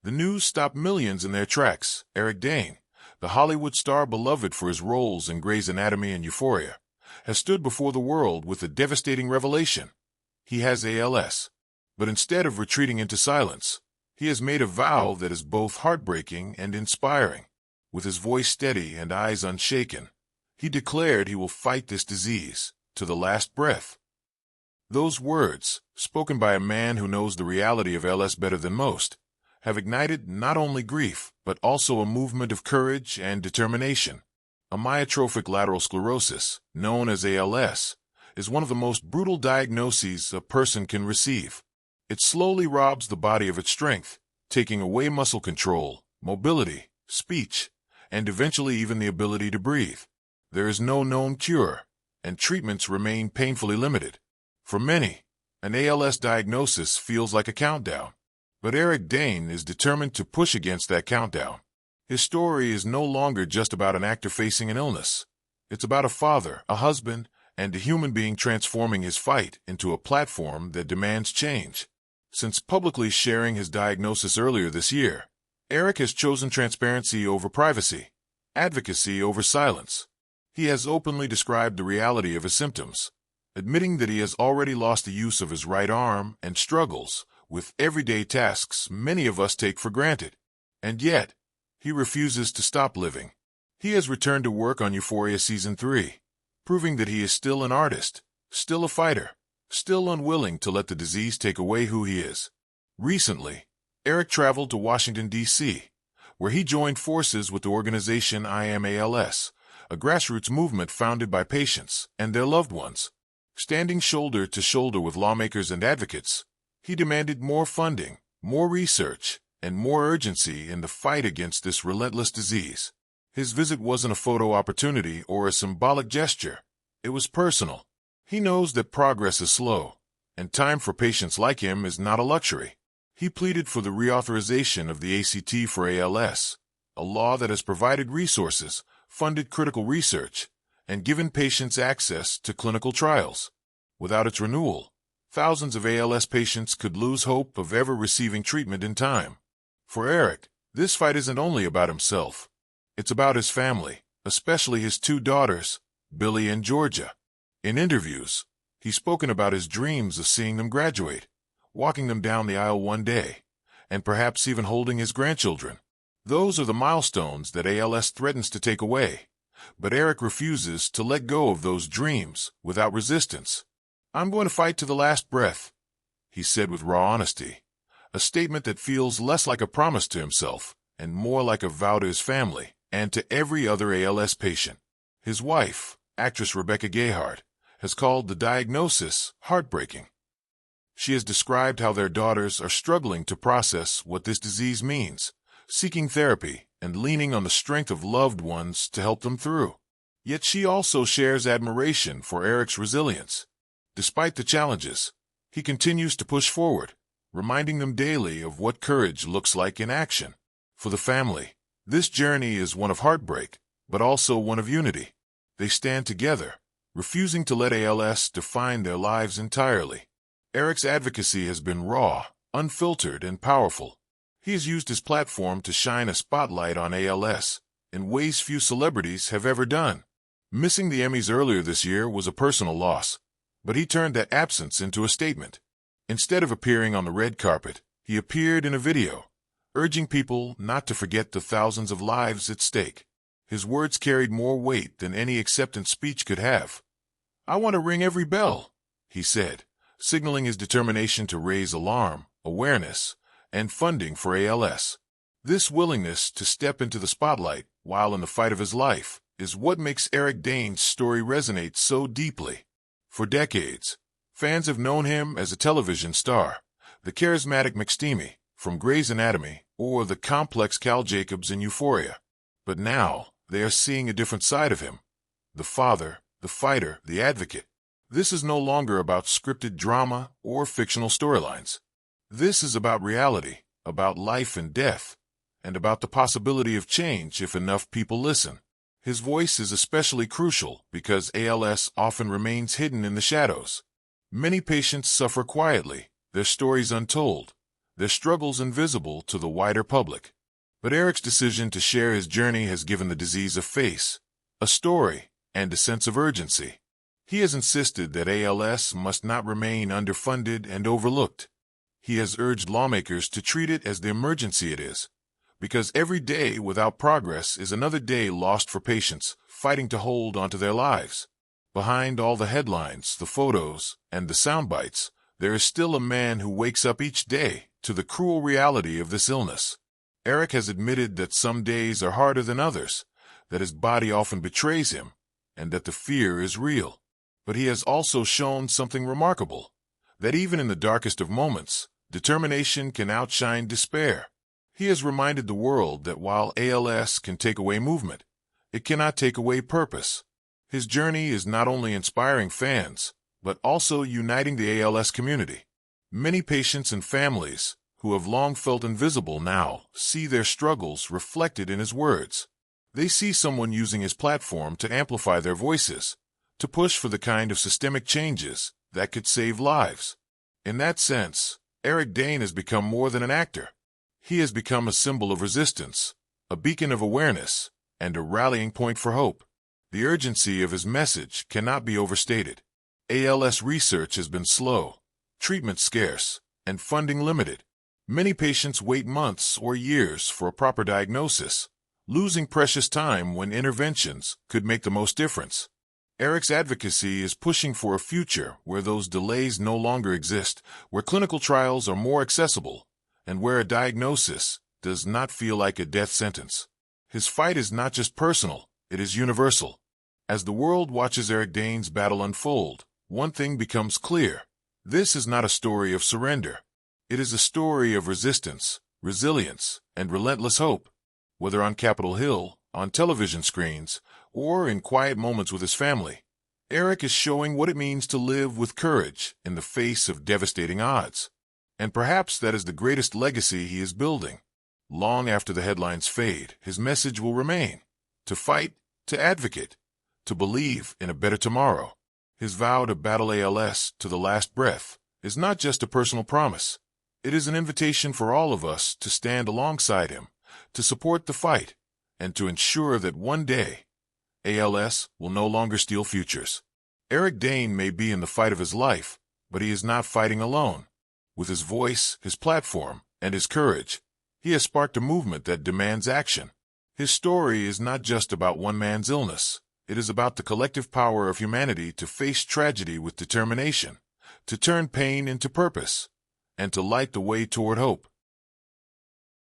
The news stopped millions in their tracks. Eric Dane, the Hollywood star beloved for his roles in Grey's Anatomy and Euphoria, has stood before the world with a devastating revelation. He has ALS. But instead of retreating into silence, he has made a vow that is both heartbreaking and inspiring. With his voice steady and eyes unshaken, he declared he will fight this disease to the last breath. Those words, spoken by a man who knows the reality of ALS better than most, have ignited not only grief, but also a movement of courage and determination. Amyotrophic lateral sclerosis, known as ALS, is one of the most brutal diagnoses a person can receive. It slowly robs the body of its strength, taking away muscle control, mobility, speech, and eventually even the ability to breathe. There is no known cure, and treatments remain painfully limited. For many, an ALS diagnosis feels like a countdown. But Eric Dane is determined to push against that countdown. His story is no longer just about an actor facing an illness. It's about a father, a husband, and a human being transforming his fight into a platform that demands change. Since publicly sharing his diagnosis earlier this year, Eric has chosen transparency over privacy, advocacy over silence. He has openly described the reality of his symptoms, admitting that he has already lost the use of his right arm and struggles with everyday tasks many of us take for granted. And yet, he refuses to stop living. He has returned to work on Euphoria Season 3, proving that he is still an artist, still a fighter, still unwilling to let the disease take away who he is. Recently, Eric traveled to Washington, D.C., where he joined forces with the organization I Am ALS, a grassroots movement founded by patients and their loved ones. Standing shoulder to shoulder with lawmakers and advocates, he demanded more funding, more research, and more urgency in the fight against this relentless disease. His visit wasn't a photo opportunity or a symbolic gesture. It was personal. He knows that progress is slow, and time for patients like him is not a luxury. He pleaded for the reauthorization of the ACT for ALS, a law that has provided resources, funded critical research, and given patients access to clinical trials. Without its renewal, thousands of ALS patients could lose hope of ever receiving treatment in time. For Eric, this fight isn't only about himself. It's about his family, especially his two daughters, Billy and Georgia. In interviews, he's spoken about his dreams of seeing them graduate, walking them down the aisle one day, and perhaps even holding his grandchildren. Those are the milestones that ALS threatens to take away, but Eric refuses to let go of those dreams without resistance. "I'm going to fight to the last breath," he said with raw honesty, a statement that feels less like a promise to himself and more like a vow to his family and to every other ALS patient. His wife, actress Rebecca Gayheart, has called the diagnosis heartbreaking. She has described how their daughters are struggling to process what this disease means, seeking therapy and leaning on the strength of loved ones to help them through. Yet she also shares admiration for Eric's resilience. Despite the challenges, he continues to push forward, reminding them daily of what courage looks like in action. For the family, this journey is one of heartbreak, but also one of unity. They stand together, refusing to let ALS define their lives entirely. Eric's advocacy has been raw, unfiltered, and powerful. He has used his platform to shine a spotlight on ALS in ways few celebrities have ever done. Missing the Emmys earlier this year was a personal loss, but he turned that absence into a statement. Instead of appearing on the red carpet, he appeared in a video, urging people not to forget the thousands of lives at stake. His words carried more weight than any acceptance speech could have. "I want to ring every bell," he said, signaling his determination to raise alarm, awareness, and funding for ALS. This willingness to step into the spotlight while in the fight of his life is what makes Eric Dane's story resonate so deeply. For decades, fans have known him as a television star, the charismatic McSteamy from Grey's Anatomy or the complex Cal Jacobs in Euphoria. But now, they are seeing a different side of him. The father, the fighter, the advocate. This is no longer about scripted drama or fictional storylines. This is about reality, about life and death, and about the possibility of change if enough people listen. His voice is especially crucial because ALS often remains hidden in the shadows. Many patients suffer quietly, their stories untold, their struggles invisible to the wider public. But Eric's decision to share his journey has given the disease a face, a story, and a sense of urgency. He has insisted that ALS must not remain underfunded and overlooked. He has urged lawmakers to treat it as the emergency it is, because every day without progress is another day lost for patients fighting to hold onto their lives. Behind all the headlines, the photos, and the sound bites, there is still a man who wakes up each day to the cruel reality of this illness. Eric has admitted that some days are harder than others, that his body often betrays him, and that the fear is real. But he has also shown something remarkable, that even in the darkest of moments, determination can outshine despair. He has reminded the world that while ALS can take away movement, it cannot take away purpose. His journey is not only inspiring fans, but also uniting the ALS community. Many patients and families, who have long felt invisible now, see their struggles reflected in his words. They see someone using his platform to amplify their voices, to push for the kind of systemic changes that could save lives. In that sense, Eric Dane has become more than an actor. He has become a symbol of resistance, a beacon of awareness, and a rallying point for hope. The urgency of his message cannot be overstated. ALS research has been slow, treatment scarce, and funding limited. Many patients wait months or years for a proper diagnosis, losing precious time when interventions could make the most difference. Eric's advocacy is pushing for a future where those delays no longer exist, where clinical trials are more accessible, and where a diagnosis does not feel like a death sentence. His fight is not just personal, it is universal. As the world watches Eric Dane's battle unfold, one thing becomes clear. This is not a story of surrender. It is a story of resistance, resilience, and relentless hope. Whether on Capitol Hill, on television screens, or in quiet moments with his family, Eric is showing what it means to live with courage in the face of devastating odds. And perhaps that is the greatest legacy he is building. Long after the headlines fade, his message will remain: to fight, to advocate, to believe in a better tomorrow. His vow to battle ALS to the last breath is not just a personal promise. It is an invitation for all of us to stand alongside him, to support the fight, and to ensure that one day, ALS will no longer steal futures. Eric Dane may be in the fight of his life, but he is not fighting alone. With his voice, his platform, and his courage, he has sparked a movement that demands action. His story is not just about one man's illness. It is about the collective power of humanity to face tragedy with determination, to turn pain into purpose, and to light the way toward hope.